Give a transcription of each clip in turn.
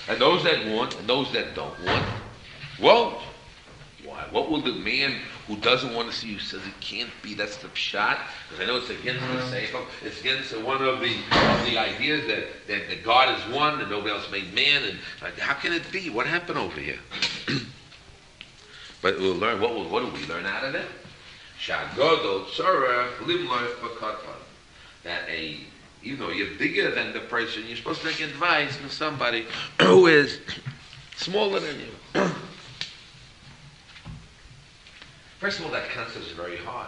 And those that want and those that don't want won't. Why? What will the man who doesn't want to see you says it can't be? That's the pshat. Because I know it's against the sefer. It's against one of the ideas that God is one and nobody else made man. And how can it be? What happened over here? But we'll learn. What do we learn out of it? Shagodol tzorah limloich b'katan. That even though you're bigger than the person, you're supposed to take advice from somebody who is smaller than you. First of all, that concept is very hard.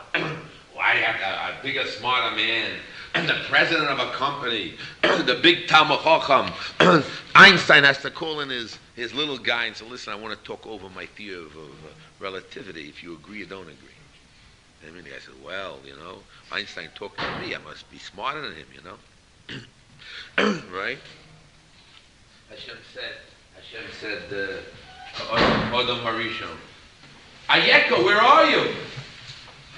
Why do you have a bigger, smarter man, the president of a company, the big Talmud Chacham? Einstein has to call in his little guy and say, listen, I want to talk over my theory of relativity, if you agree or don't agree. And the guy said, well, Einstein talked to me, I must be smarter than him, Right? Hashem said, Odom Harishon, Ayeka, where are you?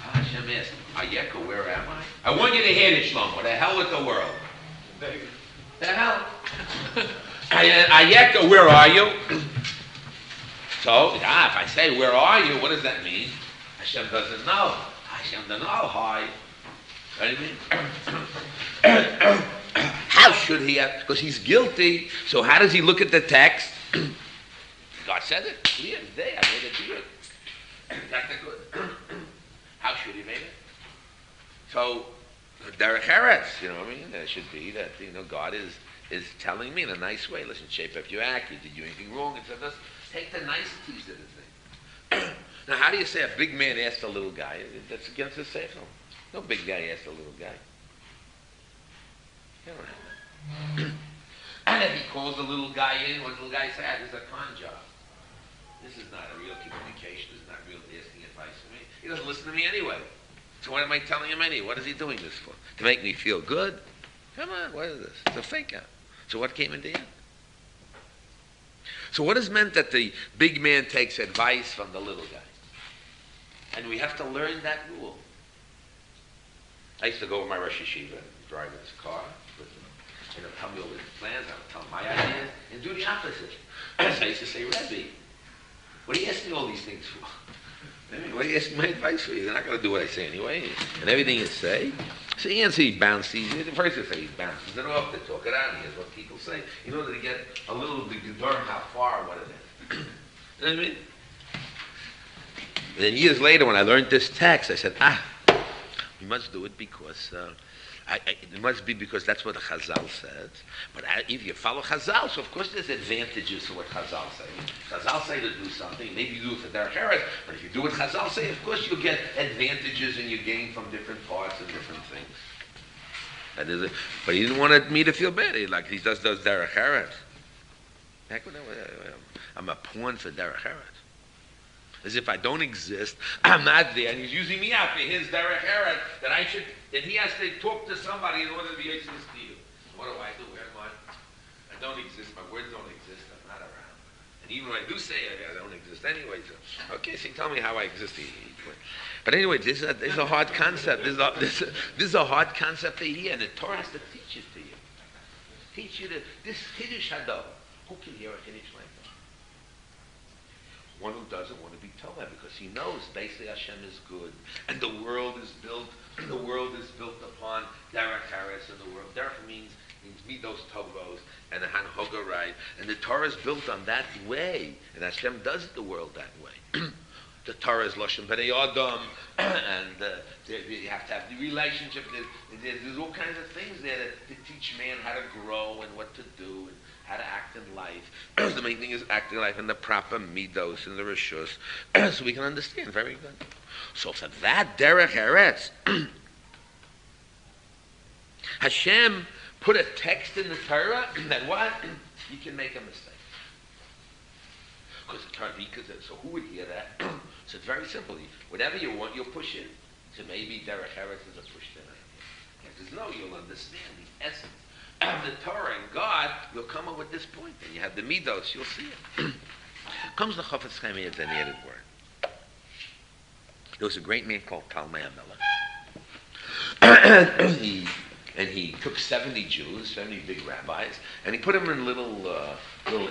Hashem asked, Ayeka, where am I? I want you to hear this, Shlomo. The hell with the world. The hell? Ayeka, where are you? So, if I say, where are you, what does that mean? Hashem doesn't know. Hashem doesn't know. Hi. What do you mean? How should he have? Because he's guilty. So how does he look at the text? God said it clear today. I made it clear. That's good. How should he make it? So, derech eretz, it should be that, God is telling me in a nice way, listen, shape up your act, did you do anything wrong? And so let's take the niceties of the thing. Now, how do you say a big man asked a little guy? That's against the sefer. No big guy asked a little guy. You don't have that. And if he calls the little guy in, what the little guy says, this is a con job. This is not a real communication. This is not real asking advice from me. He doesn't listen to me anyway. So what am I telling him anyway? What is he doing this for? To make me feel good? Come on, what is this? It's a fake out. So what came in the end? So what is meant that the big man takes advice from the little guy? And we have to learn that rule. I used to go with my Rosh Yeshiva and drive in his car. Tell me all his plans, I would tell him my ideas, and do the opposite. So I used to say, Rabbi, what are you asking all these things for? What are you asking my advice for? You're not going to do what I say anyway. And everything you say. So he answers, he bounces. First you say he bounces it off, to talk it out, and here's what people say, in order to get a little bit to learn how far and what it is. You know what I mean? And then years later, when I learned this text, I said, we must do it because it must be because that's what the Chazal says. But if you follow Chazal, so of course there's advantages to what Chazal say. Chazal say to do something, maybe you do it for derech eretz, but if you do what Chazal say, of course you'll get advantages and you gain from different parts and different things. That is it. But he didn't want me to feel bad. He does derech eretz. I'm a pawn for derech eretz. As if I don't exist, I'm not there, and he's using me out for his derech eretz, that he has to talk to somebody in order to be able to you. What do? Where am I? I don't exist, my words don't exist, I'm not around. And even when I do say it, I don't exist anyway. So, okay, so tell me how I exist. But anyway, this is a hard concept. This is a hard concept to hear, and the Torah has to teach it to you. Teach you this Kiddush Hadar. Who can hear a Kiddush like that? One who doesn't want to be told that because he knows basically Hashem is good and the world is built upon derech eretz, and the world derech means midos tovos and the hanhogarai, and the Torah is built on that way, and Hashem does the world that way. The Torah is Lashon B'nei Adam, and you have to have the relationship. There's all kinds of things there to teach man how to grow and what to do and how to act in life. The main thing is acting life in the proper midos and the rishus, so we can understand. Very good. So for that derech eretz, Hashem put a text in the Torah that what? You can make a mistake. Because the Torah, so who would hear that? So it's very simple. Whatever you want, you'll push it. So maybe derech eretz is a pushed in idea. If there's no, you'll understand the essence of the Torah and God. You'll come up with this point, and you have the midos. You'll see it. Comes the Chofetz Chaim, it's an added word. There was a great man called Talmei Amelech. and he took 70 Jews, 70 big rabbis, and he put them in little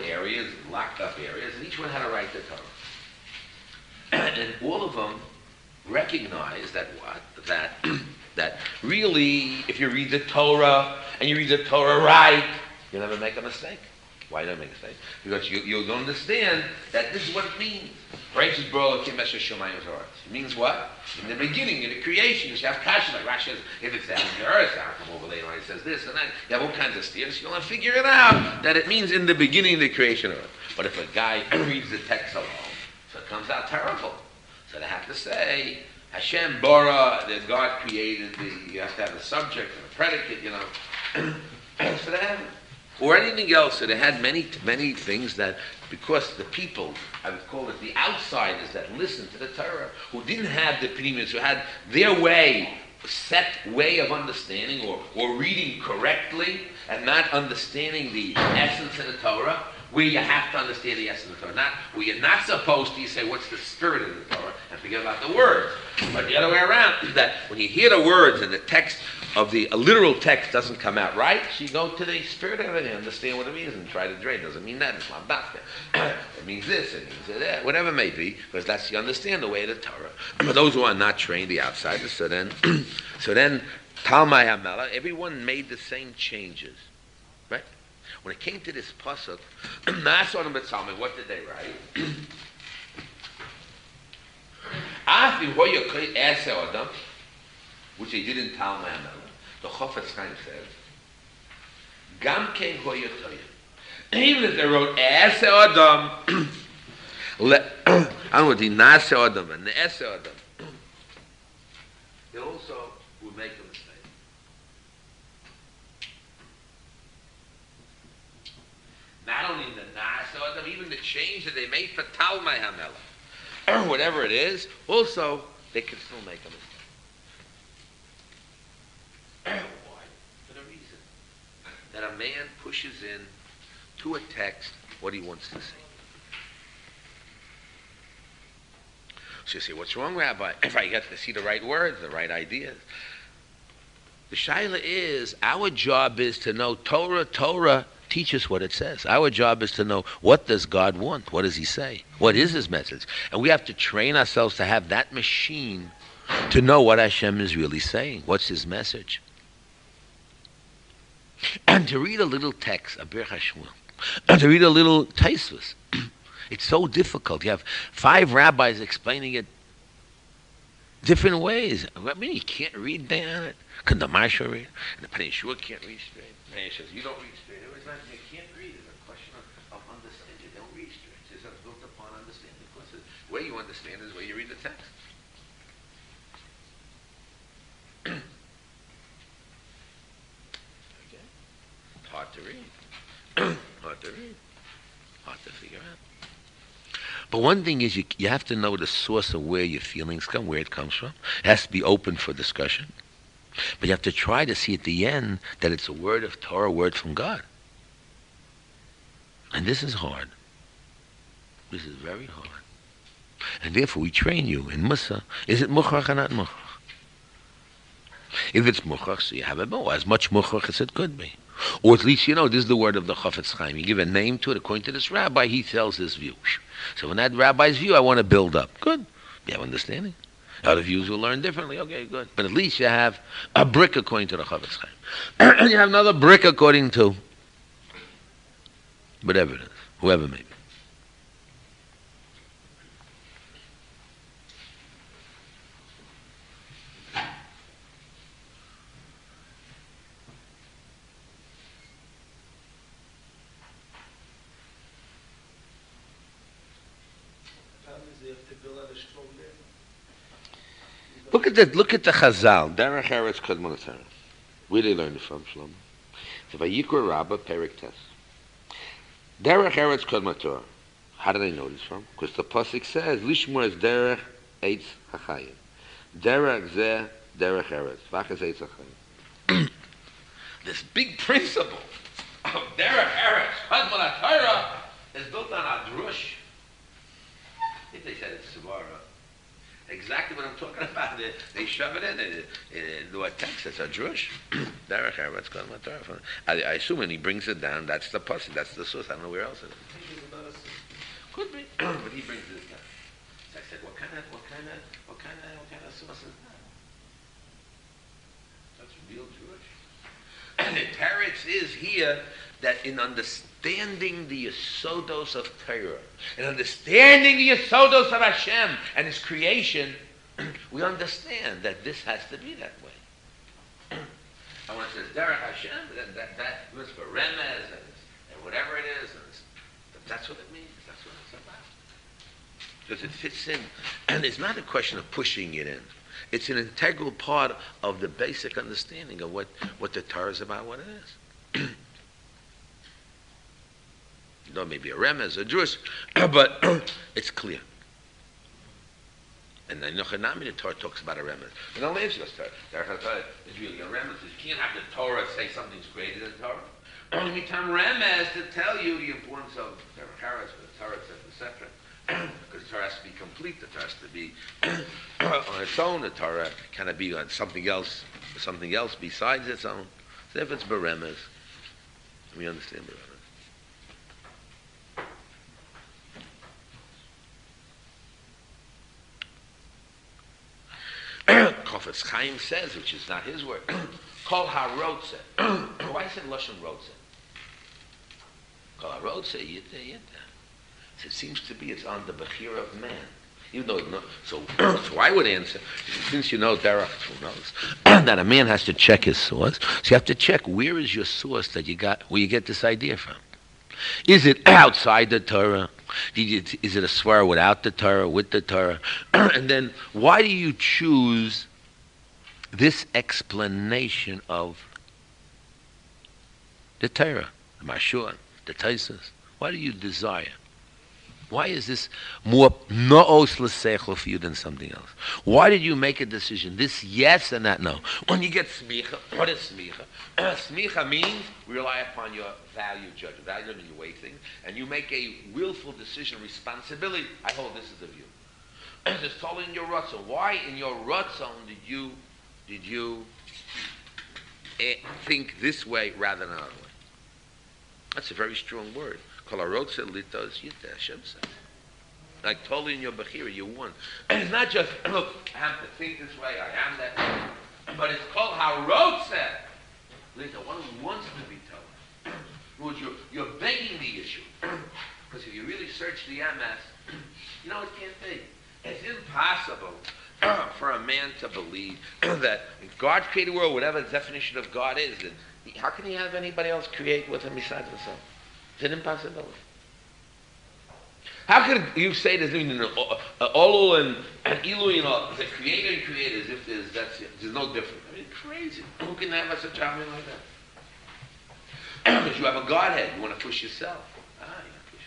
areas, locked up areas, and each one had to write the Torah. And all of them recognized that that really, if you read the Torah and you read the Torah right, you'll never make a mistake. Why don't I make a mistake? Because you'll understand that this is what it means. It means what? In the beginning, in the creation, you have kasha, like Rashi says, if it's down in the earth, I'll come over later on, it says this and that. You have all kinds of steers. You'll figure it out that it means in the beginning of the creation of earth. But if a guy reads the text alone, so it comes out terrible. So they have to say, Hashem bara, that God created you have to have a subject and a predicate, for that. Or anything else. So they had many things that, because the people, I would call it the outsiders that listened to the Torah, who didn't have the pneumius, who had their set way of understanding or reading correctly and not understanding the essence of the Torah, where you have to understand the essence of the Torah. Not where you're not supposed to, you say, what's the spirit of the Torah, and forget about the words. But the other way around is that when you hear the words and the text of a literal text doesn't come out right, so you go to the spirit of it and understand what it means and try to drain. It doesn't mean that, it's not that. It means this, it means that, whatever it may be, because that's, you understand the way of the Torah. But those who are not trained, the outsiders, so then Talmai HaMelech, everyone made the same changes. Right? When it came to this pasuk, Naasodam b'Tzalmei, what did they write? Which they did in Talmai HaMelech. The Chofetz Chaim says, Gam kein hoya toya. Even if they wrote Ese Adam, I don't know what the Nase Adam and the Ese Adam, they also would make a mistake. Not only the Nase Adam, even the change that they made for Talmai HaMelech, whatever it is, also they can still make a mistake. Why? For the reason that a man pushes in to a text what he wants to say. So you say, what's wrong, Rabbi? If I get to see the right words, the right ideas. The shaila is, our job is to know Torah teaches what it says. Our job is to know, what does God want? What does he say? What is his message? And we have to train ourselves to have that machine to know what Hashem is really saying. What's his message? And to read a little text, a Bir Hashmuel, and to read a little Taisvus, it's so difficult. You have 5 rabbis explaining it different ways. I mean, you can't read down it. Can the Marsha read? And the Penny Yeshua can't read straight. The Penny says, you don't read straight. You can't read. It's a question of understanding. You don't read straight. It's built upon understanding. Because the way you understand is the way you read the text. Hard to read. Hard to read. Hard to figure out. But one thing is you have to know the source of where your feelings come, where it comes from. It has to be open for discussion. But you have to try to see at the end that it's a word of Torah, a word from God. And this is hard. This is very hard. And therefore we train you in Musa. Is it Muchach or not Muchach? If it's Muchach, so you have it as much Muchach as it could be. Or at least, this is the word of the Chofetz Chaim. You give a name to it. According to this rabbi, he tells this view. So in that rabbi's view, I want to build up. Good. You have understanding. Other views will learn differently. Okay, good. But at least you have a brick according to the Chofetz Chaim. And you have another brick according to whatever it is, whoever it may be. Look at the Chazal. Derech Eretz Kadmon Torah. Where they learned it from, Shlomo? The Vayikra Rabbah Perek Tes. Derech Eretz Kadmon Torah. How do they know this from? Because the pasuk says, Lishmor is Derech Eitz Hachayim. Derech Zeh Derech Eretz. Vachas Eitz Hachayim. This big principle of Derech Eretz Kadmon Torah is built on a drush. If they said it's Svara, exactly what I'm talking about they shove it in a text. It's a Jewish. Derech Eretz called Torah. I assume when he brings it down, that's the pussy, that's the source. I don't know where else it is. Could be, but he brings this down. So I said, what kind of source is that? That's real Jewish. And the teretz is here that in understanding the yesodos of Torah, in understanding the yesodos of Hashem and His creation, we understand that this has to be that way. And when it says Derech Hashem, that was for remez and whatever it is, that's what it means. That's what it's about. Because it fits in, and it's not a question of pushing it in. It's an integral part of the basic understanding of what the Torah is about, what it is. No, maybe a remez, a Jewish, but it's clear. And then Nochanami, the Torah talks about a remez. And only if it's Torah is really a remez. You can't have the Torah say something's greater than Torah. Only time remez to tell you the importance of the Torah, etc. Because the Torah has to be complete. The Torah has to be on its own. The Torah cannot be on something else besides its own. So if it's beremez, we understand beremez. Kofetz Chaim says, which is not his word, Kol HaRotze. Why is it Lashon Rotze? Kol HaRotze, Yita. So it seems to be it's on the Bechira of man. Even though it's not. So I would answer, since you know Derech, who knows, that a man has to check his source. So you have to check where is your source that you got, where you get this idea from. Is it outside the Torah? Is it a swear without the Torah, with the Torah? And then why do you choose this explanation of the Torah, the Mashur, the Taisus? Why do you desire? Why is this more no'os l'seichel for you than something else? Why did you make a decision? This yes and that no. When you get smicha, what is smicha? Smicha means we rely upon your value judgment. Value judgment, you weigh things, and you make a willful decision, responsibility. I hold this as a view. It's totally in your ratzon. Why in your ratzon did you think this way rather than another way? That's a very strong word. Hashem says. Like totally in your Bechira, you won. And it's not just, look, I have to think this way, I am that way. But it's called HaRotze. Lita, one who wants to be told. You're begging the issue. Because if you really search the MS, you know it can't be. It's impossible for a man to believe that God created the world, whatever the definition of God is, how can he have anybody else create with him besides himself? It's an impossibility. How could you say there's Olul and Ilu, you know, the creator and creator, as if there's no difference? I mean, crazy. Who can have such a argument like that? Because you have a Godhead, you want to push yourself. You want to push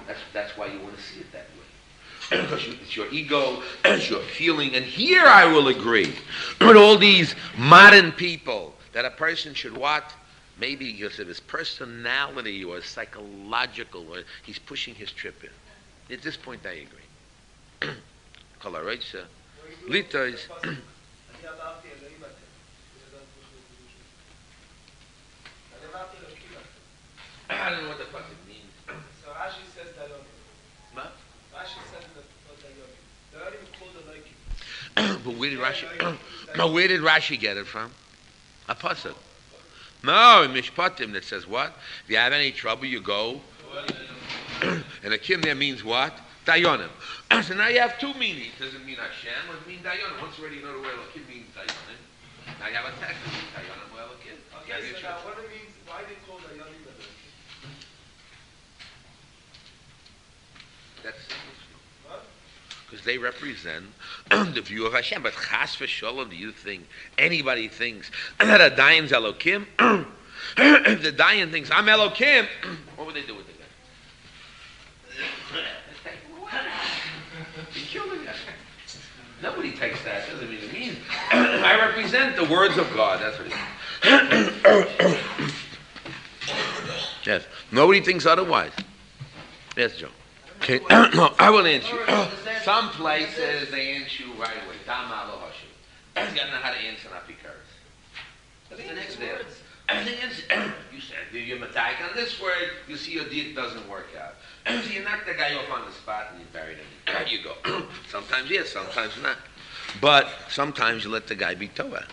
yourself. That's why you want to see it that way. Because it's your ego, it's your feeling. And here I will agree with all these modern people that a person should what? Maybe because of his personality or psychological, or he's pushing his trip in. At this point, I agree. Lita is. I don't know what the fuck it means. So Rashi says Dayonim. What? Rashi says the Dayonim. Dayonim called the Loikim. But where did Rashi get it from? A pasuk. No, in Mishpatim that says what? If you have any trouble, you go. And Akim there means what? Dayonim. So now you have two meanings. It doesn't mean Hashem, it means Dayonim. Once you already know the word Akim means Dayonim. Now you have a text that means Dayonim, well, Akim. Okay, so now what it means, why they call Dayonim the Loikim? That's what? Because they represent the view of Hashem. But chas v'sholom, do you think anybody thinks that a Dayan's Elokim? If the Dayan thinks I'm Elokim, what would they do with the guy? They kill the guy. Nobody takes that. Doesn't mean it means I represent the words of God. That's what it means. Yes. Nobody thinks otherwise. Yes, Joe. Okay. No, I will answer you. Some places they answer you right away. Dama lo hashu. You gotta know how to answer not because. The next words. You said you're mataik on this word. You see your deed doesn't work out. So you knock the guy off on the spot and you bury him. There you go. Sometimes yes, sometimes not. But sometimes you let the guy be Torah.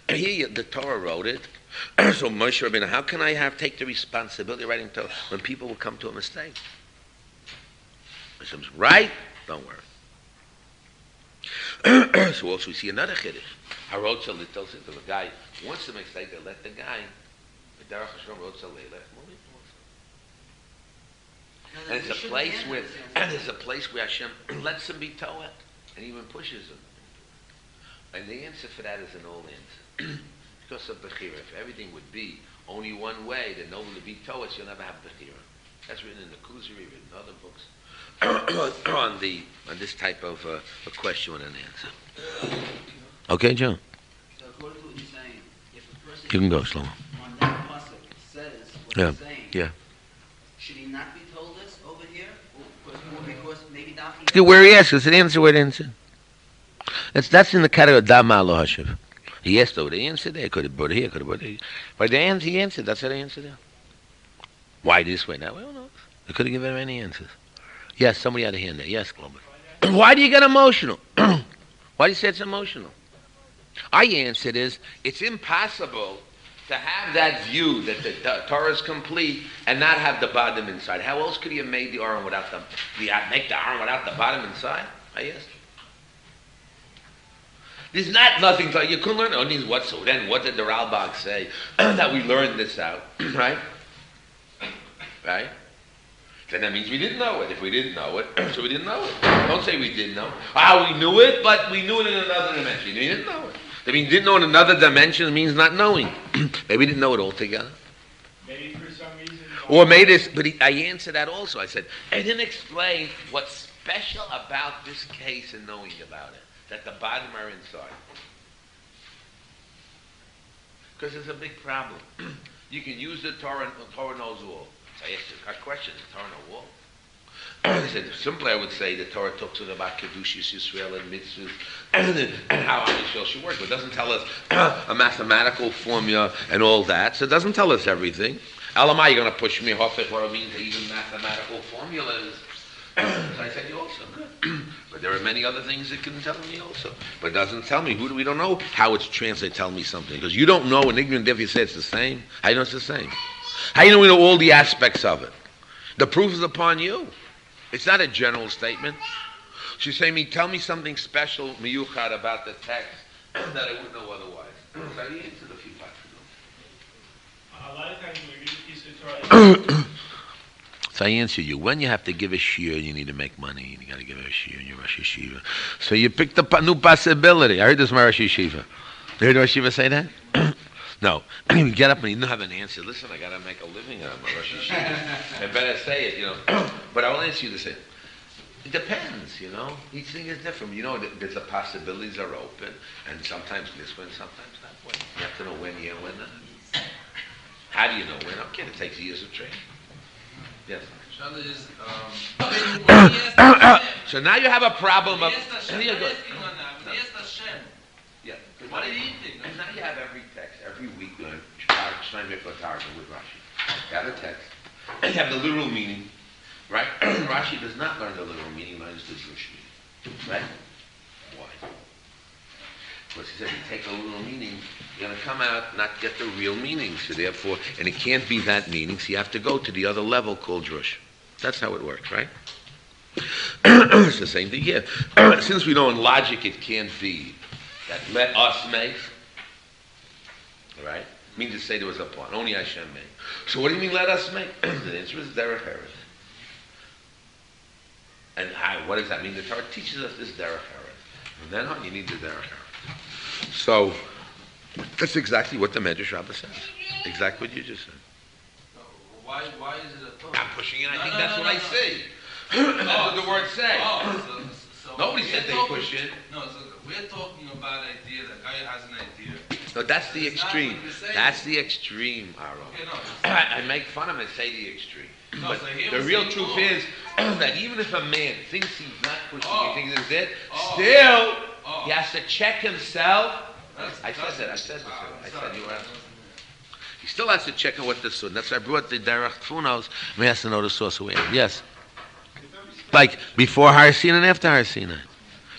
And here the Torah wrote it. So Moshe Rabbeinu, how can I take the responsibility of writing Torah when people will come to a mistake? Moshe right? Don't worry. So also we see another chiddush. Harotza little says if a guy wants to make a mistake, they let the guy. And it's a place where Hashem lets him be Torah and even pushes him. And the answer for that is an old answer. Because of Bechira. If everything would be only one way, then nobody would be Torah, so you'll never have Bechira. That's written in the Kuzari, written in other books on this type of a question and an answer. Okay, John? So according to what you're saying, if a person You can go, Shlomo. on that pasuk says what he's saying, should he not be told this over here? Or because maybe that Where he asks, it's an answer where it answer. That's in the category of Dama lo hashiv. He asked over the answer there. Could have brought it here, could have brought it here. But the answer, he answered. That's how they answered there. Why this way? That way? I don't know. They couldn't give him any answers. Yes, somebody had a hand there. Yes, Glover. Why do you get emotional? Why do you say it's emotional? I answered is, it's impossible to have that view that the Torah is complete and not have the bottom inside. How else could he have made the Aron without make the Aron without the bottom inside? I asked. There's nothing to, you couldn't learn only what, so then what did the Ralbag say that we learned this out, right? Right? Then that means we didn't know it. If we didn't know it, so we didn't know it. Don't say we didn't know. We knew it, but we knew it in another dimension. We didn't know it. That means didn't know in another dimension means not knowing. Maybe we didn't know it altogether. Maybe for some reason. Or made this, but I answered that also. I said, I didn't explain what's special about this case and knowing about it. That the bottom are inside. Because there's a big problem. You can use the Torah, the Torah knows all. So I asked a question, the Torah knows all. I said, simply I would say the Torah talks about Kedushas Yisrael and mitzvahs and how Yisrael should work. But it doesn't tell us a mathematical formula and all that. So it doesn't tell us everything. Elamai, you're going to push me off what it means, even mathematical formulas. So I said, you also, good. But there are many other things it can tell me also. But it doesn't tell me. We don't know how it's translated. Tell me something. Because you don't know, and ignorant if you say it's the same. How do you know it's the same? How do you know we know all the aspects of it? The proof is upon you. It's not a general statement. She's saying, tell me something special, miyuchad, about the text that I wouldn't know otherwise. So I answered a few parts ago. A lot of times when we read a piece of Torah, So I answer you. When you have to give a shiur, you need to make money. You got to give a shiur in your Rosh Yeshiva. So you picked up a new possibility. I heard this in my Rosh Yeshiva. You heard Rosh Yeshiva say that? No. You get up and you don't have an answer. Listen, I got to make a living out of my Rosh Yeshiva. I better say it, But I will answer you the same. It depends, Each thing is different. There's the possibilities are open, and sometimes this way, sometimes that way. You have to know when yeah, when not. How do you know when? Okay, it takes years of training. Yes. So now you have a problem of. What do you think? And now you have every text, every week, with Rashi. You have a text, and you have the literal meaning, right? Rashi does not learn the literal meaning, he learns the Jewish meaning, right? Why? Because he said, you take the literal meaning, you're going to come out not get the real meaning. So therefore, and it can't be that meaning, so you have to go to the other level called Drush. That's how it works, right? It's the same thing here. Since we know in logic it can't be that let us make, right? It means to say there was a plan. Only Hashem made. So what do you mean let us make? The answer is derech eretz. And what does that mean? The Torah teaches us this derech eretz. From then on, you need the derech eretz. So that's exactly what the Medrash Rabbah says. Exactly what you just said. Why is it a Torah? I'm pushing it. I think that's what I see. That's what the words say. So Nobody said they push it. No, so we're talking about an idea. The guy has an idea. No, that's the extreme. That's the extreme, Aaron. Okay, no, I make fun of it and say the extreme. No, But so here the we're real saying, truth is that even if a man thinks he's not pushing, he thinks it's it, Oh. still Oh. he has to check himself. That's- I said that. I said that's- this. I sorry. said you were. He still has to check out what the source. That's why I brought the Derech Tfunos. He has to know the source of it. Yes. Like before Har Sinai and after Har Sinai.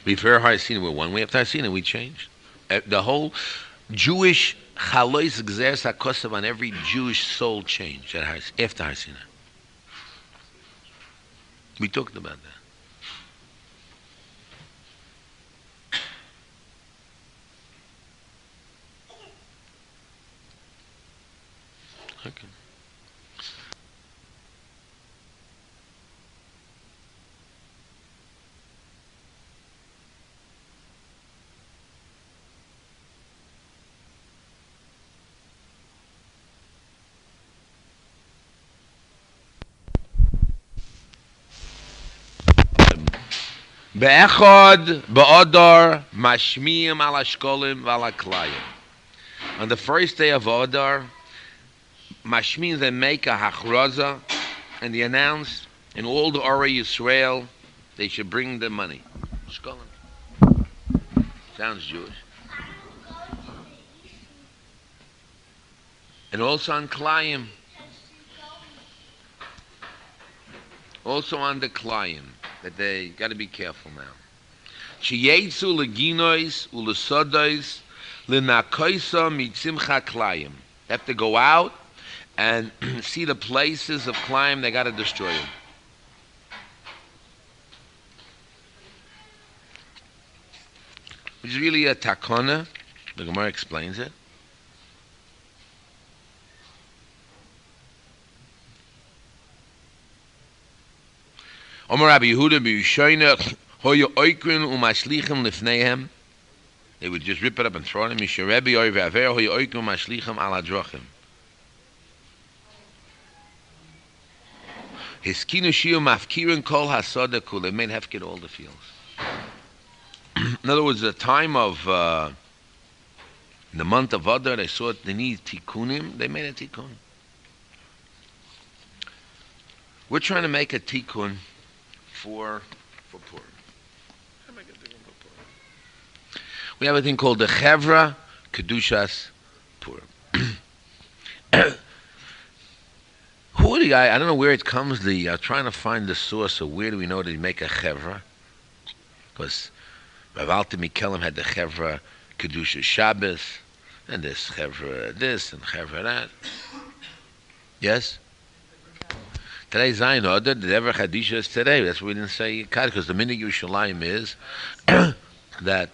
Before Har Sinai we're one way. After Har Sinai we changed. The whole Jewish Chalois Gzeres HaKosav on every Jewish soul changed after Har Sinai. We talked about that. Okay. Be'echad be'odar mashmiyim al ashkolim v'al aklayim. On the first day of Odar, mashmiyim, they make a hachraza, and they announce in all the Ora Yisrael they should bring the money. Shkolim. Sounds Jewish. And also on Klayim. Also on the Klayim. That they got to be careful now. Sheyetzu leginois ulesodois lenakoisa mitzimcha klayim. They have to go out and see the places of klayim. They got to destroy them. Which is really a takona. The Gemara explains it. Omar Rabbi Yehuda b'Yishayna hoya oikrin u'mashlichem lifneihem. They would just rip it up and throw it. Misha Rabbi oiv aver hoya oikrin u'mashlichem al hadrochim. Hiskinu shiu mafkirin kol hasoda kul. They made hefkid all the fields. In other words, the time of the month of Adar, they saw they need tikkunim. They made a tikkun. We're trying to make a tikkun for Purim. We have a thing called the Chevra Kedushas Purim. Who are the guy? I don't know where it comes. Trying to find the source of where do we know that he make a Chevra? Because Rav Alter Mikelim had the Chevra Kedushas Shabbos, and this Chevra this and Chevra that. Yes. Today, Zion order, the ever Chadisha is today. That's why we didn't say Yikad, because the minig Yerushalayim is that.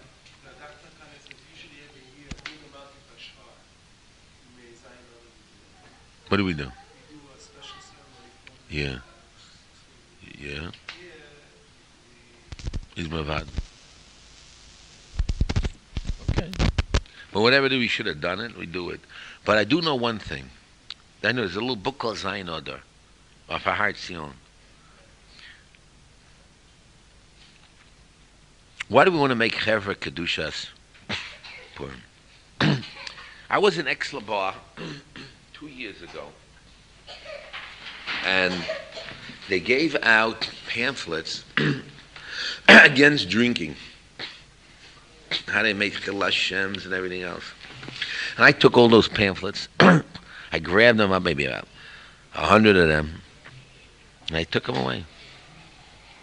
What do we do? Yeah. Yeah. He's Mavad. Okay. But whatever we should have done it, we do it. But I do know one thing. I know there's a little book called Zion Order. Of a heart Tziyon. Why do we want to make Chevra Kedushas Purim? I was in Exlabar 2 years ago, and they gave out pamphlets against drinking. How they make Chil Hashems and everything else. And I took all those pamphlets. I grabbed them up, maybe about 100 of them. And I took them away.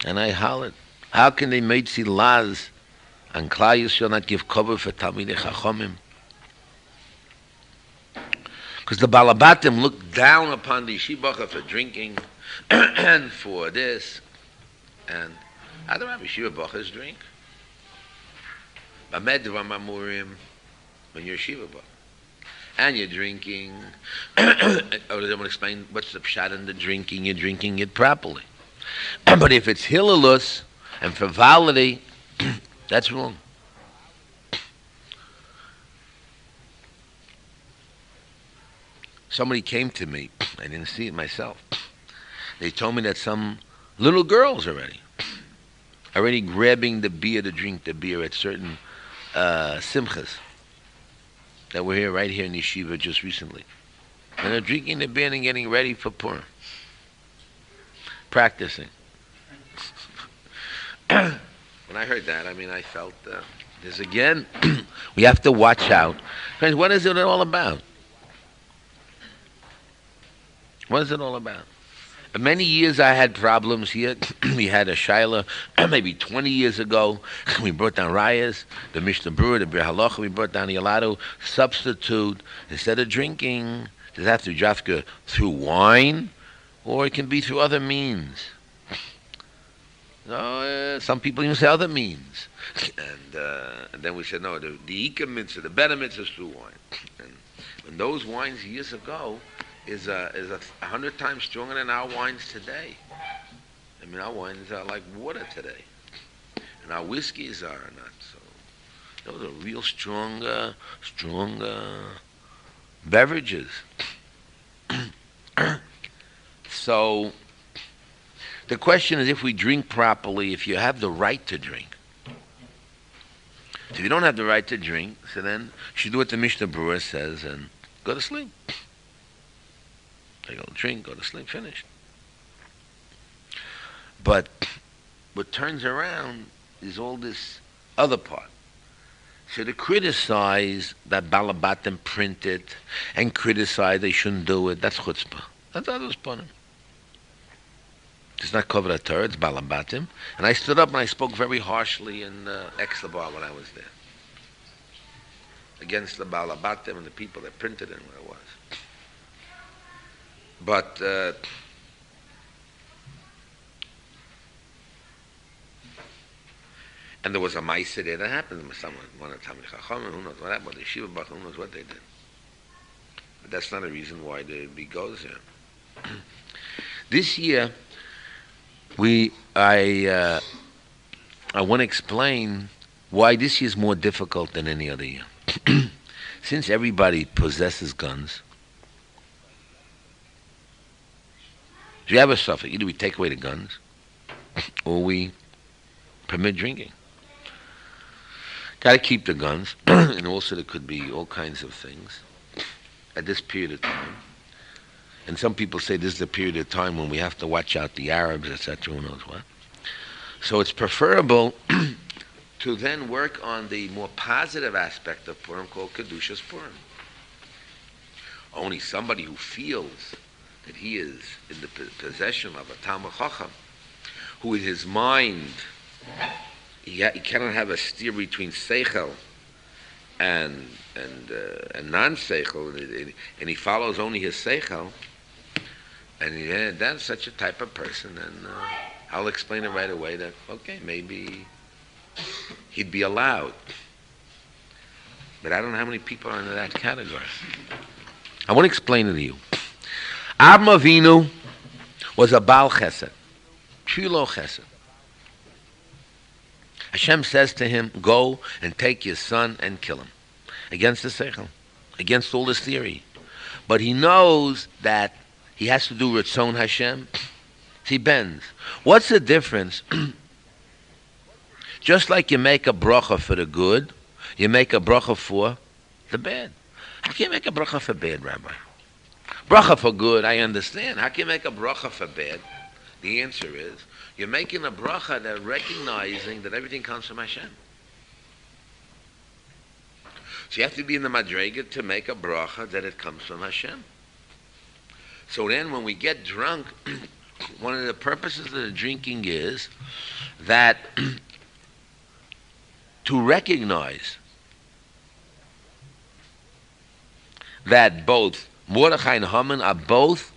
And I hollered, how can they make laz and Klal Yisrael not give cover for Talmidei Chachomim? Because the Balabatim looked down upon the Yeshiva for drinking and for this. And how do Rabbi Yeshiva Bachas drink? Bamed Vamamurim, when you're Yeshiva Bach. And you're drinking, or they want to explain what's the pshat in the drinking, you're drinking it properly. But if it's hilulus and frivolity, that's wrong. Somebody came to me, I didn't see it myself. They told me that some little girls already grabbing the beer to drink the beer at certain simchas that were here, right here in Yeshiva just recently. And they're drinking the beer and getting ready for Purim. practicing. When I heard that, I felt this again. We have to watch out. Friends, what is it all about? What is it all about? For many years I had problems here. We had a Shiur maybe 20 years ago. We brought down Rayas, the Mishnah Brewer, the Bir Halacha. We brought down the Yalado. Substitute, instead of drinking, does it have to be drafka through wine? Or it can be through other means. Some people even say other means. And then we said, no, the Ika mitzvah, the better mitzvah is through wine. And those wines years ago is 100 times stronger than our wines today. Our wines are like water today. And our whiskeys are not so. Those are real stronger beverages. So, the question is, if we drink properly, if you have the right to drink. So if you don't have the right to drink, so then you should do what the Mishnah Brewer says and go to sleep. Take a drink, go to sleep, finished. But what turns around is all this other part. So to criticize that Balabatim printed and criticize they shouldn't do it, that's chutzpah. That's others put. It's not covered at Torah, it's Balabatim. And I stood up and I spoke very harshly in Exlabar when I was there. Against the Balabatim and the people that printed it and what it was. But and there was a Maisa there that happened with someone, one of Talmid Chacham, who knows what happened, the Yeshiva Bach, who knows what they did. But that's not a reason why the Rabbi goes here. This year, I want to explain why this year is more difficult than any other year. Since everybody possesses guns, so you have a suffix. Either we take away the guns, or we permit drinking. Got to keep the guns, and also there could be all kinds of things at this period of time. And some people say this is the period of time when we have to watch out the Arabs, etc., who knows what. So it's preferable to then work on the more positive aspect of Purim called Kedushas Purim. Only somebody who feels that he is in the possession of a Talmid Chacham, who in his mind, he cannot have a steer between Seichel and non-Seichel, and he follows only his Seichel, and that's such a type of person, and I'll explain it right away that, okay, maybe he'd be allowed. But I don't know how many people are in that category. I want to explain it to you. Avraham Avinu was a Baal Chesed, Shilo Chesed. Hashem says to him, go and take your son and kill him. Against the Seichel, against all this theory. But he knows that he has to do Ratzon Hashem. He bends. What's the difference? Just like you make a bracha for the good, you make a bracha for the bad. How can you make a bracha for bad, Rabbi? Bracha for good, I understand. How can you make a bracha for bad? The answer is, you're making a bracha that recognizing that everything comes from Hashem. So you have to be in the madrega to make a bracha that it comes from Hashem. So then when we get drunk, one of the purposes of the drinking is that to recognize that both Mordechai and Haman are both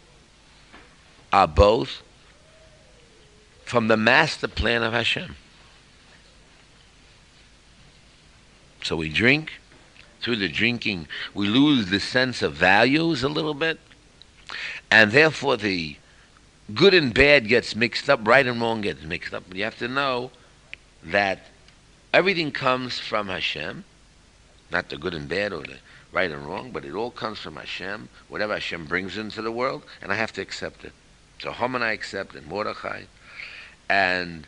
from the master plan of Hashem. So we drink. Through the drinking, we lose the sense of values a little bit, and therefore the good and bad gets mixed up, right and wrong gets mixed up. But you have to know that everything comes from Hashem, not the good and bad or the right and wrong, but it all comes from Hashem, whatever Hashem brings into the world, and I have to accept it. So Haman I accept, and Mordechai, and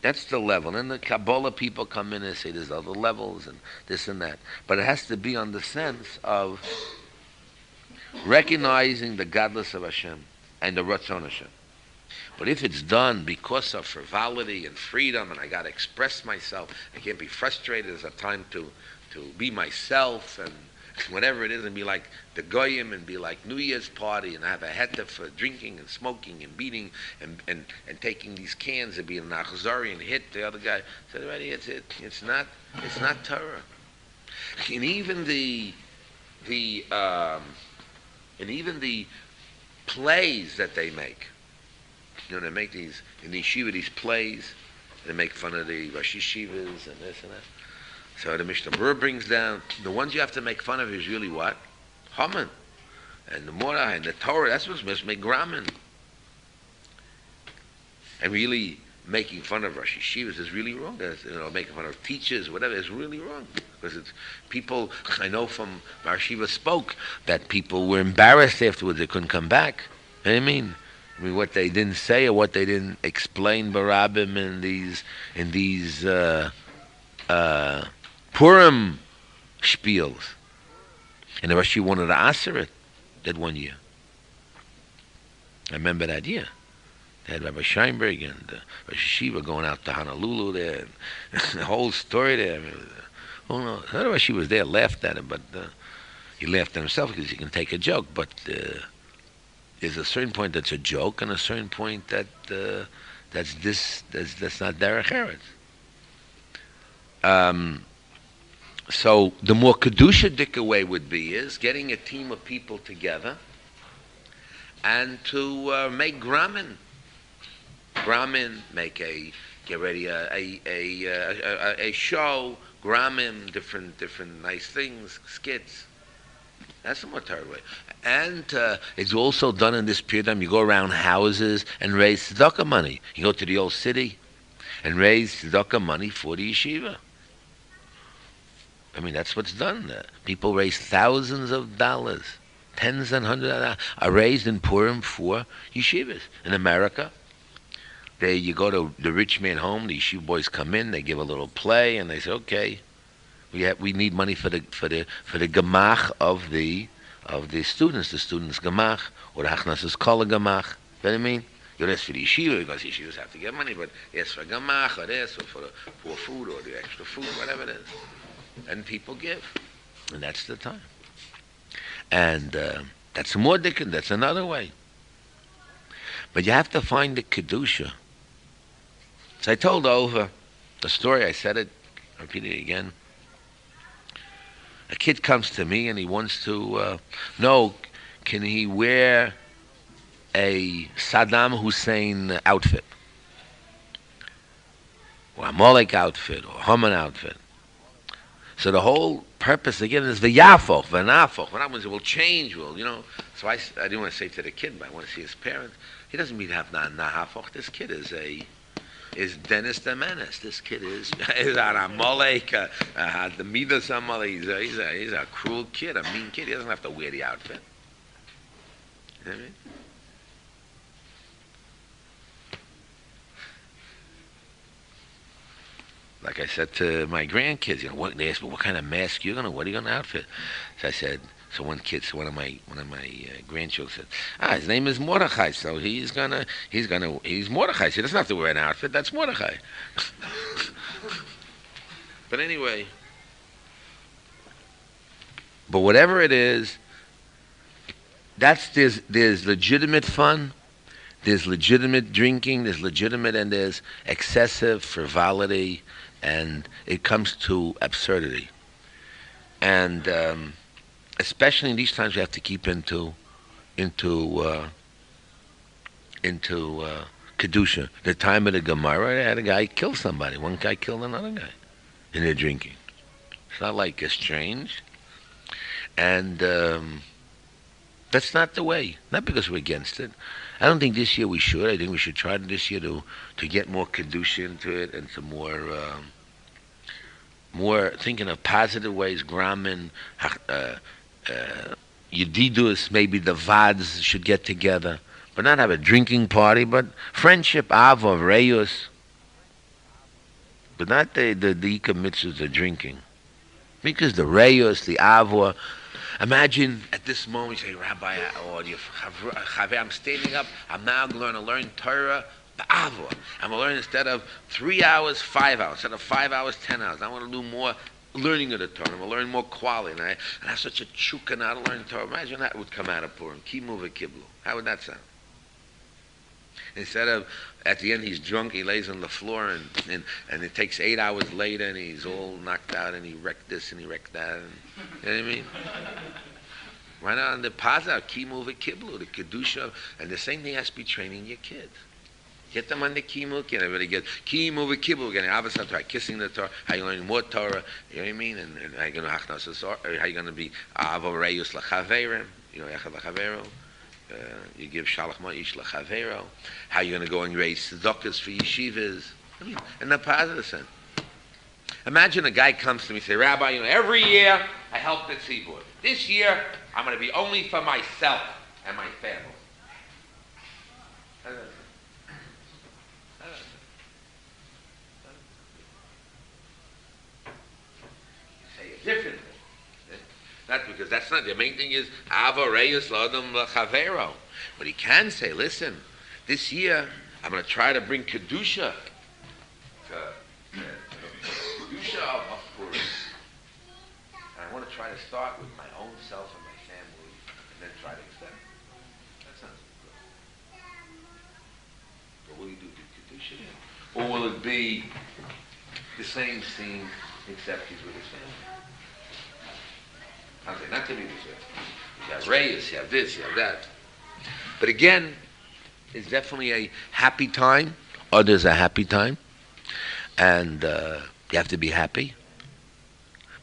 that's the level. And the Kabbalah people come in and say there's other levels and this and that. But it has to be on the sense of recognizing the godless of Hashem and the Ratzon Hashem. But if it's done because of frivolity and freedom, and I got to express myself, I can't be frustrated. There's a time to be myself and whatever it is, and be like the goyim, and be like New Year's party, and have a heta for drinking and smoking and beating and taking these cans and being an achzari and hit the other guy. So already it's not Torah. And even the plays that they make. You know, they make these in the yeshiva, these plays. They make fun of the Rosh Yeshivas and this and that. So the Mishnah Berurah brings down the ones you have to make fun of is really what? Haman and the Mordechai and the Torah. That's what's supposed to make Gramin. And really making fun of Rosh Yeshivas is really wrong. Making fun of teachers, whatever, is really wrong. Because it's people, I know from Yeshiva spoke that people were embarrassed afterwards. They couldn't come back. You know what I mean? What they didn't say or what they didn't explain barabim in these Purim spiels. And the Rashi wanted to answer it that one year. I remember that year. They had Rabbi Scheinberg and Rosh Yeshiva going out to Honolulu there, and the whole story there. Oh no, the Rashi was there, laughed at him, but he laughed at himself because he can take a joke. But there's a certain point that's a joke, and a certain point that that's not derech eretz. So the more kedusha-dik way would be is getting a team of people together and to make gramin, get ready a show, gramin, different nice things, skits. That's the more Torah way. And it's also done in this period of time. You go around houses and raise tzedakah money. You go to the old city and raise tzedakah money for the yeshiva. I mean, that's what's done. People raise thousands of dollars, tens and hundreds of dollars, are raised in Purim for yeshivas. In America, you go to the rich man home, the yeshiva boys come in, they give a little play, and they say, okay, we need money for the gemach of the students, gemach, or the hachnasas kol gemach. You know what I mean? You don't ask for the yeshiva because yeshivas have to get money, but ask for gemach or this, or for the poor food or the extra food, whatever it is. And people give, and that's the time. And that's more dickon. That's another way. But you have to find the kedusha. So I told over the story. I said it. I repeat it again. A kid comes to me and he wants to know, can he wear a Saddam Hussein outfit, or a Molech outfit, or a Haman outfit? So the whole purpose again is v'yafoch, v'nafoch. What happens? It will change. So I didn't want to say to the kid, but I want to see his parents. He doesn't mean to have nahafoch. This kid is Dennis the Menace. This kid is Aramolek, the Midas Amalek. He's a cruel kid, a mean kid. He doesn't have to wear the outfit. You know what I mean? Like I said to my grandkids, they asked me, what kind of mask what are you going to outfit? So I said, one of my grandchildren said, his name is Mordechai, so he's Mordechai. So he doesn't have to wear an outfit, that's Mordechai. But anyway, but whatever it is, there's legitimate fun, there's legitimate drinking, there's legitimate, and there's excessive frivolity, and it comes to absurdity. And especially in these times, we have to keep into kedusha. The time of the Gemara, they had a guy kill somebody. One guy killed another guy in their drinking. It's not like estranged, and that's not the way. Not because we're against it. I don't think this year we should. I think we should try this year to get more kedusha into it, and some more thinking of positive ways. Gramin, Yedidus, maybe the Vads should get together, but not have a drinking party, but friendship, Ava, Reyus, but not the Ika mitzvahs of drinking. Because the Reyus, the Ava, Imagine at this moment you say, Rabbi, or I'm standing up, I'm now going to learn Torah, ba'avor. I'm going to learn instead of 3 hours, 5 hours. Instead of 5 hours, 10 hours. I want to do more learning of the Torah. I'm going to learn more quality. And I have such a chukka now to learn Torah. Imagine that would come out of Purim. Kimu v'kiblu. How would that sound? Instead of, at the end he's drunk, he lays on the floor, and it takes 8 hours later, and he's all knocked out, and he wrecked this, and he wrecked that. And, you know what I mean? Why not on the Paza, Kimu v'kiblu, the Kedusha, and the same thing has to be training your kids. Get them on the Kimu, and everybody gets Kimu v'kiblu, getting Avasat Torah, kissing the Torah, how you learning more Torah, you know what I mean? And how you going to how you going to be Avo Reyus l'chaverim, you know, Echad l'chavero. You give Shalach Ma'ish l'chavero. How you going to go and raise tzedakahs for yeshivas? I mean, in the positive sense. Imagine a guy comes to me and say, Rabbi, you know, every year I help the tzibur. This year I'm going to be only for myself and my family. You say it differently. Not because that's not the main thing is Ava Reyes Ladam Chavero. But he can say, listen, this year I'm going to try to bring Kedusha of Purim. And I want to try to start with my own self and my family and then try to extend. That sounds good. But will you do Kedusha then? Or will it be the same scene except he's with his family? I'm saying not to be this way. You have Reyes, you have this, you have that. But again, it's definitely a happy time. Others a happy time. And you have to be happy.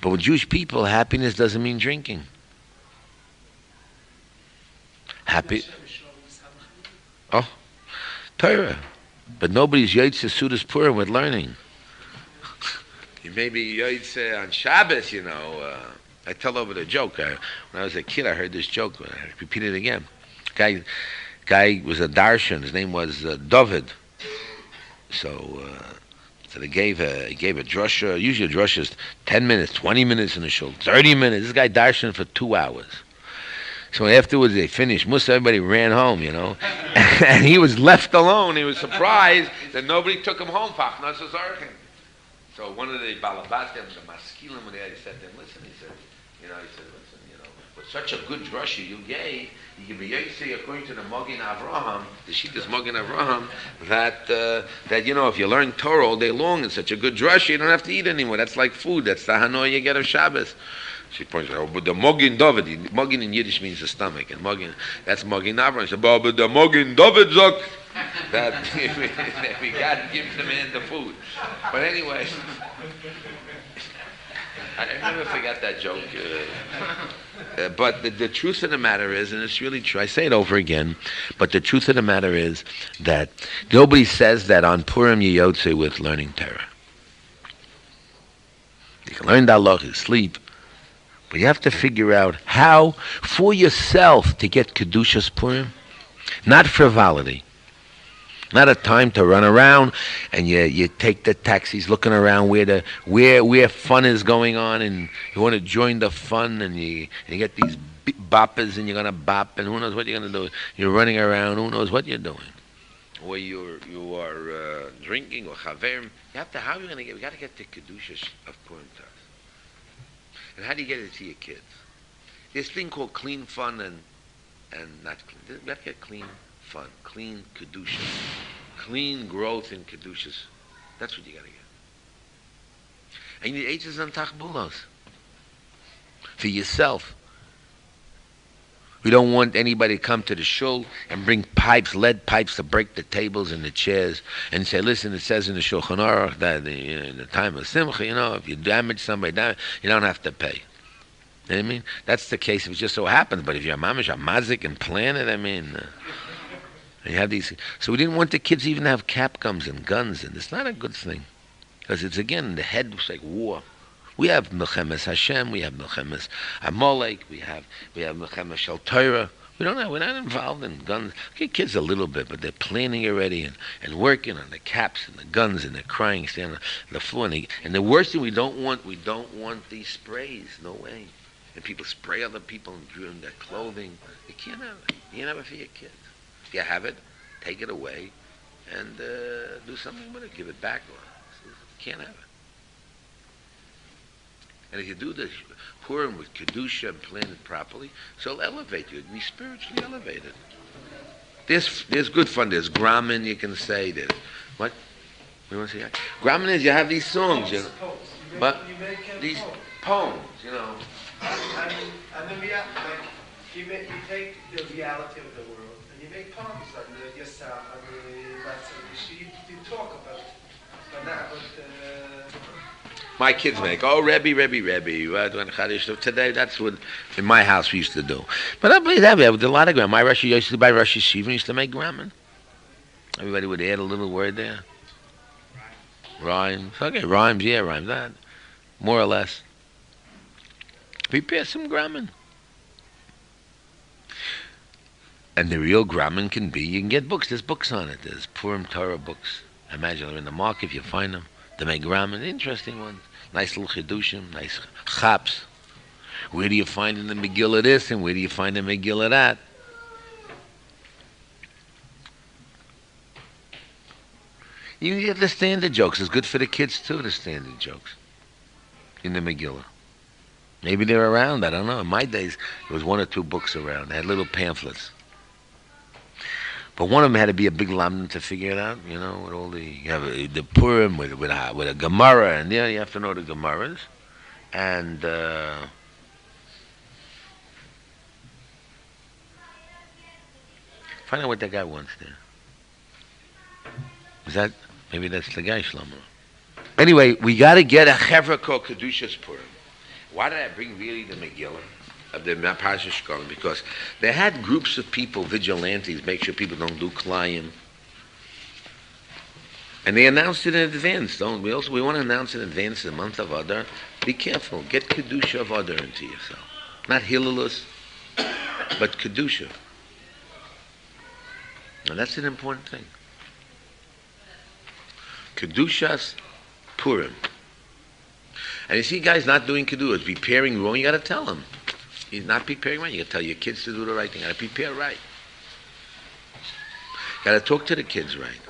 But with Jewish people, happiness doesn't mean drinking. Happy. Oh, Torah. But nobody's Yotze Sudas Purim with learning. You may be Yotze on Shabbos, you know. I tell over the joke. When I was a kid, I heard this joke. I repeat it again. Guy was a darshan. His name was David. So they gave a drasha. Usually a drasha is 10 minutes, 20 minutes in the shul, 30 minutes. This guy darshan for 2 hours. So afterwards they finished. Everybody ran home, you know. And he was left alone. He was surprised that nobody took him home. So one of the balabatim, the maskilim, when they said to him, listen, he said, with such a good drasha you gave, you can be Yosei according to the Mogin Avraham, the Shittas Mogin Avraham, that you know, if you learn Torah all day long in such a good drasha, you don't have to eat anymore. That's like food. That's the hanoi you get of Shabbos. She points out, but the Mogin David, Mogin in Yiddish means the stomach, and Mogin, that's Mogin Avraham. She said, but the Mogin David zok, that we got to give the man the food. But anyway, I never forget that joke. But the truth of the matter is, and it's really true, I say it over again, but the truth of the matter is that nobody says that on Purim you Yotze with learning Torah. You can learn the halach, you sleep, but you have to figure out how, for yourself, to get Kedushas Purim, not frivolity. Not a time to run around and you take the taxis looking around where fun is going on, and you want to join the fun, and you get these boppers and you're gonna bop, and who knows what you're gonna do. You're running around, who knows what you're doing. Or you are drinking or chaverim. You gotta get the kedusha of Purim to us. And how do you get it to your kids? This thing called clean fun and not clean. We gotta get clean fun, clean kedusha, clean growth in kedushas. That's what you got to get. And you need eitzes and tachbulos for yourself. We don't want anybody to come to the shul and bring lead pipes to break the tables and the chairs and say, listen, it says in the Shulchan Aruch that in the time of Simcha, if you damage somebody, you don't have to pay. You know what I mean? That's the case if it just so happens. But if you're a mamish, a mazik, and plan it, you have these. So we didn't want the kids even to have cap guns and guns, and it's not a good thing, because it's again the head was like war. We have Milchemes Hashem, we have Milchemes Amalek, we have Milchemes Shel Torah. We're not involved in guns. Okay, kids a little bit, but they're planning already and working on the caps and the guns, and they're crying, standing on the floor. And the worst thing we don't want these sprays. No way. and people spray other people and ruin their clothing. You can't have it. You can't have it for your kids. If you have it, take it away and do something with it. Give it back. You can't have it. And if you do the Purim with Kedusha and plan it properly, so it'll elevate you. You'll be spiritually elevated. There's good fun. There's Gramin, you can say. There's, what? We want to say that? Gramin is you have these songs. You make poems, you know. And then you take the reality of the world and you make poems on yourself. You talk about it. But not my kids make, Rebbe. Today, that's what in my house we used to do. But I believe that with a lot of grammar. My Rosh used to buy Rosh Yeshiva used to make grammar. Everybody would add a little word there. Rhymes. Okay, rhymes, that. More or less. Prepare some grammar. And the real grammar can be, you can get books. There's books on it. There's Purim Torah books. I imagine they're in the market if you find them. They make grammar, interesting ones. Nice little chidushim, nice chaps. Where do you find in the Megillah this and where do you find in the Megillah that? You get the standard jokes. It's good for the kids too, the standard jokes in the Megillah. Maybe they're around, I don't know. In my days, there was one or two books around. They had little pamphlets. But one of them had to be a big lamdan to figure it out, you know, with all the Purim, with a Gemara, and you have to know the Gemaras. And find out what that guy wants there. Is that, maybe that's the guy, Shlomo. Anyway, we got to get a chevra called Kedushas Purim. Why did I bring really the Megillah of the Parashat Shkolim? Because they had groups of people, vigilantes, make sure people don't do Klayim. And they announced it in advance. We want to announce in advance the month of Adar. Be careful. Get Kedusha of Adar into yourself. Not Hilulus, but Kedusha. And that's an important thing. Kedushas Purim. And you see guys not doing Kedusha, preparing wrong, you got to tell him. He's not preparing right. You got to tell your kids to do the right thing. You got to prepare right. You got to talk to the kids right.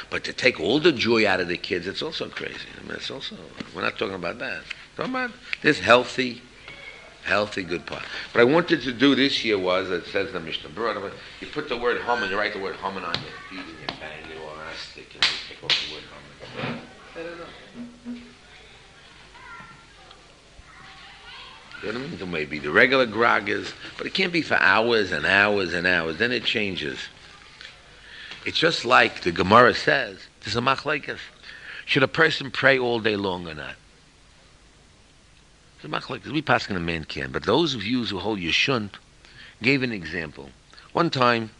But to take all the joy out of the kids, it's also crazy. I mean, it's also, we're not talking about that. We're talking about this healthy, good part. What I wanted to do this year was, it says in the Mishnah, you put the word Haman, you write the word Haman on your feet and you bang it on a stick and you pick off the word Haman. I don't know. You know what I mean? Maybe the regular grog is, but it can't be for hours and hours and hours. Then it changes. It's just like the Gemara says, there's a machlekes. Should a person pray all day long or not? It's a machlekes. We pass in a man can, but those of you who hold you shouldn't gave an example. One time,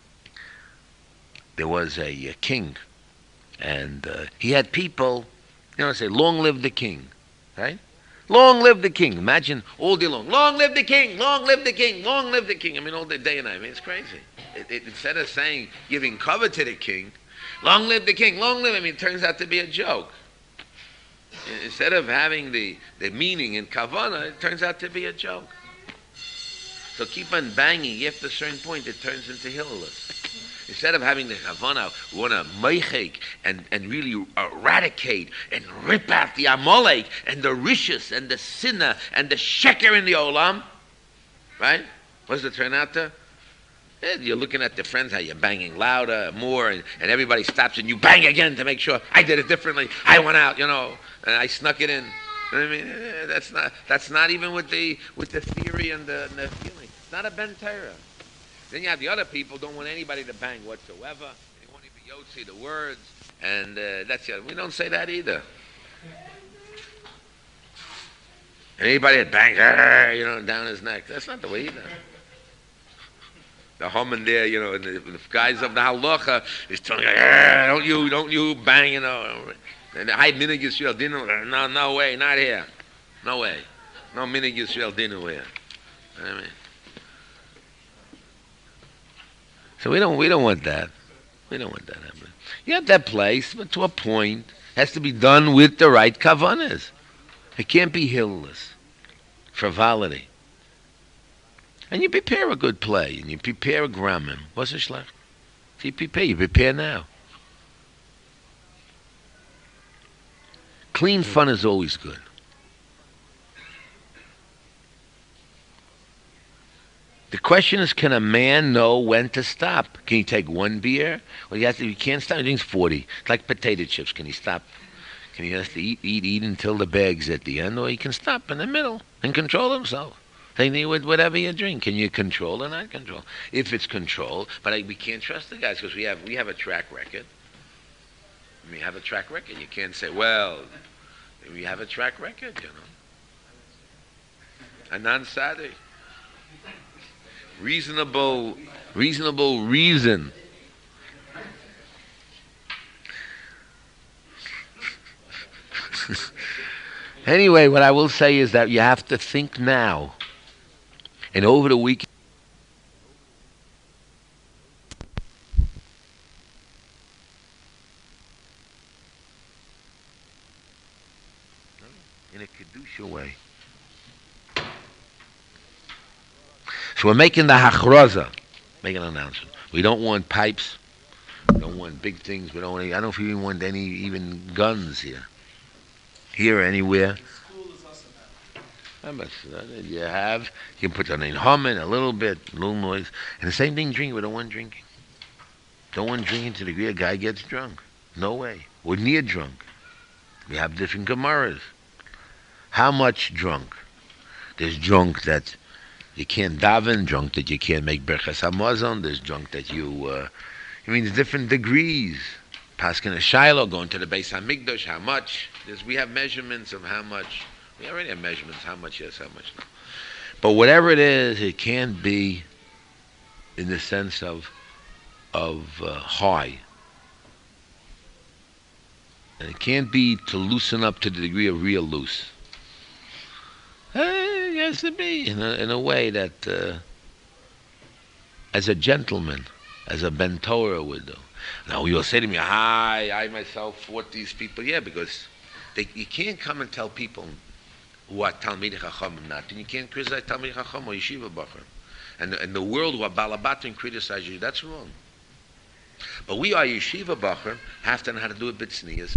there was a king, and he had people, say, long live the king, right? Long live the king. Imagine all day long. Long live the king. Long live the king. Long live the king. I mean, all day and night. I mean, it's crazy. Instead of saying, giving cover to the king, long live the king. Long live. I mean, it turns out to be a joke. Instead of having the meaning in kavanah, it turns out to be a joke. So keep on banging. After a certain point, it turns into hilulus. Instead of having the kavanah, we want to meichek and really eradicate and rip out the amalek and the rishus and the sinna and the sheker in the olam. Right? What does it turn out to? You're looking at the friends, how you're banging louder, more, and everybody stops and you bang again to make sure I did it differently. I went out, and I snuck it in. I mean, that's not even with the theory and the feeling. It's not a ben Torah. Then you have the other people don't want anybody to bang whatsoever. They want to be yotzi the words, and that's the other. We don't say that either. Anybody that bangs, down his neck. That's not the way either. The Haman there, and the guys of the halacha is telling you, don't you bang, And the high minig Yisrael dinner, no way, not here, no way, no minig Yisrael dinner here. You know what I mean? So we don't want that. We don't want that happening. You have that place, but to a point, it has to be done with the right kavanas. It can't be hillless. Frivolity. And you prepare a good play, and you prepare a grammar. What's it like? If you prepare now. Clean fun is always good. The question is, can a man know when to stop? Can he take one beer? Well, he can't stop. He drinks 40. It's like potato chips. Can he stop? Can he have to eat until the bag's at the end? Or he can stop in the middle and control himself. Same thing with whatever you drink. Can you control or not control? If it's controlled, but we can't trust the guys because we have a track record. We have a track record. You can't say, well, we have a track record, you know. A non-sadi. Reasonable reason. Anyway, what I will say is that you have to think now. And over the weekend, in a Kedusha way. So we're making the hachraza, making an announcement. We don't want pipes. We don't want big things. I don't know if we even want any even guns here. Here or anywhere. You can put on in humming a little noise. And the same thing drinking. We don't want drinking. Don't want drinking to the degree a guy gets drunk. No way. We're near drunk. We have different gemaras. How much drunk? There's drunk that you can't daven, drunk that you can't make berachas hamazon. There's drunk that there's different degrees. Paskin a Shiloh, going to the Beis Hamikdash, how much? We have measurements of how much. We already have measurements, how much yes, how much no. But whatever it is, it can't be in the sense of high. And it can't be to loosen up to the degree of real loose. It has to be in a way that, as a gentleman, as a Ben Torah would do. Now you'll say to me, I myself fought these people. Yeah, because you can't come and tell people what Talmidei Chachamim not, and you can't criticize Talmidei Chacham or Yeshiva Bacher. And the world who are Balabatim criticize you, that's wrong. But we are Yeshiva Bacher, have to know how to do it b'tznius.